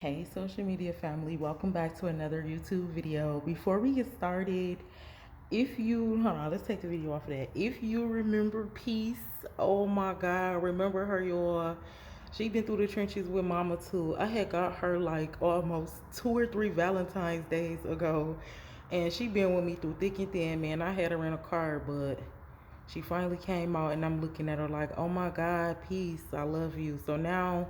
Hey social media family, welcome back to another YouTube video. Before we get started, if you hold on, let's take the video off of that. If you remember Peace, oh my god, remember her, y'all. She been through the trenches with mama too. I had got her like almost 2 or 3 Valentine's days ago, and she been with me through thick and thin, man. I had her in a car, but she finally came out, and I'm looking at her like, oh my god, Peace, I love you. So now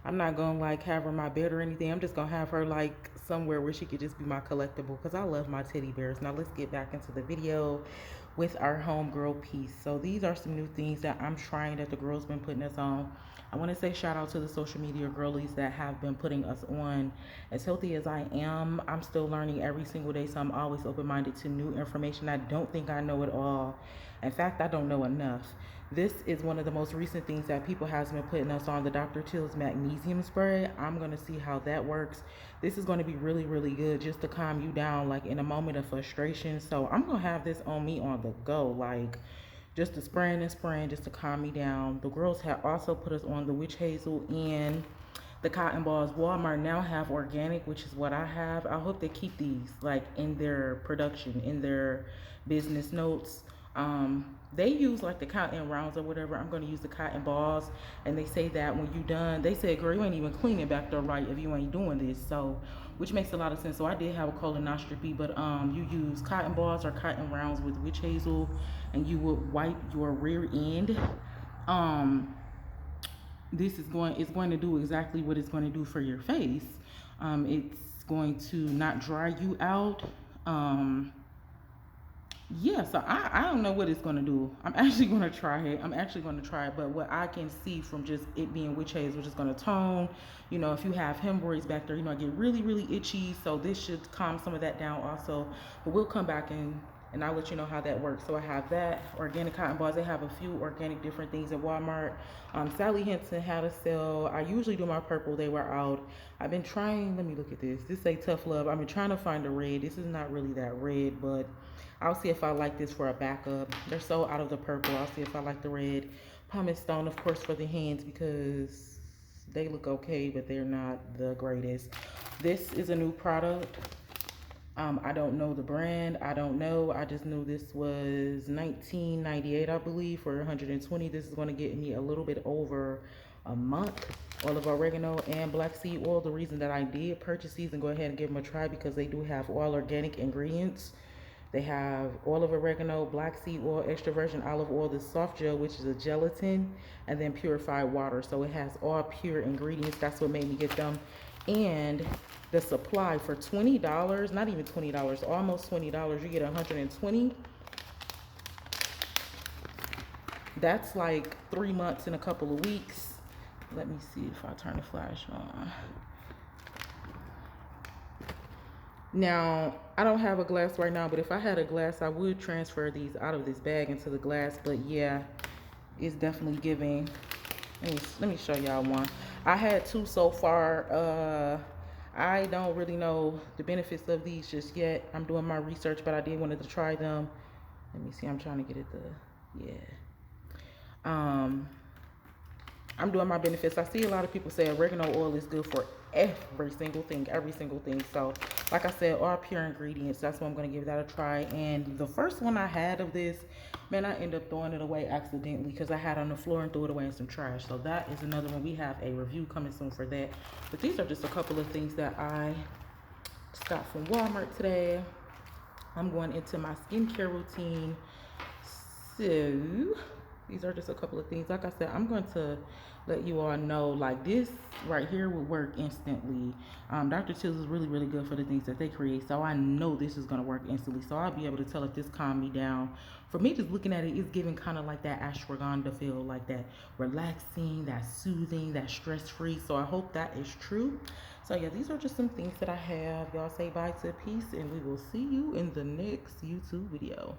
I'm not gonna like have her in my bed or anything. I'm just gonna have her like somewhere where she could just be my collectible, because I love my teddy bears. Now let's get back into the video with our homegirl Peace. So these are some new things that I'm trying that the girls been putting us on. I want to say shout out to the social media girlies that have been putting us on. As healthy as I am, I'm still learning every single day, so I'm always open-minded to new information. I don't think I know it all. In fact, I don't know enough. This is one of the most recent things that people has been putting us on, the Dr. Till's magnesium spray. I'm going to see how that works. This is going to be really, really good just to calm you down like in a moment of frustration. So I'm going to have this on me on the go, like just to spraying and spraying just to calm me down. The girls have also put us on the witch hazel and the cotton balls. Walmart now have organic, which is what I have. I hope they keep these like in their production, in their business notes. They use like the cotton rounds or whatever. I'm going to use the cotton balls, and they say that when you done, they said, girl, you ain't even cleaning back there right if you ain't doing this. So which makes a lot of sense. So I did have a colonoscopy, but you use cotton balls or cotton rounds with witch hazel, and you would wipe your rear end. um this is going it's going to do exactly what it's going to do for your face. It's going to not dry you out. Yeah, so I don't know what it's gonna do. I'm actually gonna try it. But what I can see from just it being witch hazel, which is gonna tone, if you have hemorrhoids back there, I get really, really itchy. So this should calm some of that down also. But we'll come back and I'll let you know how that works. So I have that, organic cotton balls. They have a few organic different things at Walmart. Sally Hinton had a sale. I usually do my purple. They were out. I've been trying, let me look at this. This say tough love. I've been trying to find a red. This is not really that red, but I'll see if I like this for a backup. They're so out of the purple. I'll see if I like the red. Pumice stone, of course, for the hands because they look okay, but they're not the greatest. This is a new product. I don't know the brand. I don't know. I just knew this was $19.98, I believe, for 120. This is going to get me a little bit over a month. Oil of oregano and black seed oil. The reason that I did purchase these and go ahead and give them a try because they do have all organic ingredients. They have oil of oregano, black seed oil, extra virgin olive oil, the soft gel, which is a gelatin, and then purified water. So it has all pure ingredients. That's what made me get them. And the supply for $20, not even $20, almost $20, you get 120. That's like 3 months in a couple of weeks. Let me see if I turn the flash on. Now, I don't have a glass right now, but if I had a glass, I would transfer these out of this bag into the glass. But yeah, it's definitely giving. Let me show y'all one. I had 2 so far. I don't really know the benefits of these just yet. I'm doing my research, but I did wanted to try them. Let me see. I'm trying to get it yeah. I'm doing my benefits. I see a lot of people say oregano oil is good for every single thing. So like I said, all pure ingredients. That's why I'm going to give that a try. And the first one I had of this, man, I ended up throwing it away accidentally because I had it on the floor and threw it away in some trash. So that is another one. We have a review coming soon for that. But these are just a couple of things that I just got from Walmart today. I'm going into my skincare routine. So these are just a couple of things. Like I said, I'm going to let you all know, like this right here will work instantly. Dr. Till's is really, really good for the things that they create. So I know this is going to work instantly. So I'll be able to tell if this calmed me down. For me, just looking at it, it's giving kind of like that ashwagandha feel, like that relaxing, that soothing, that stress-free. So I hope that is true. So yeah, these are just some things that I have. Y'all say bye to peace, and we will see you in the next YouTube video.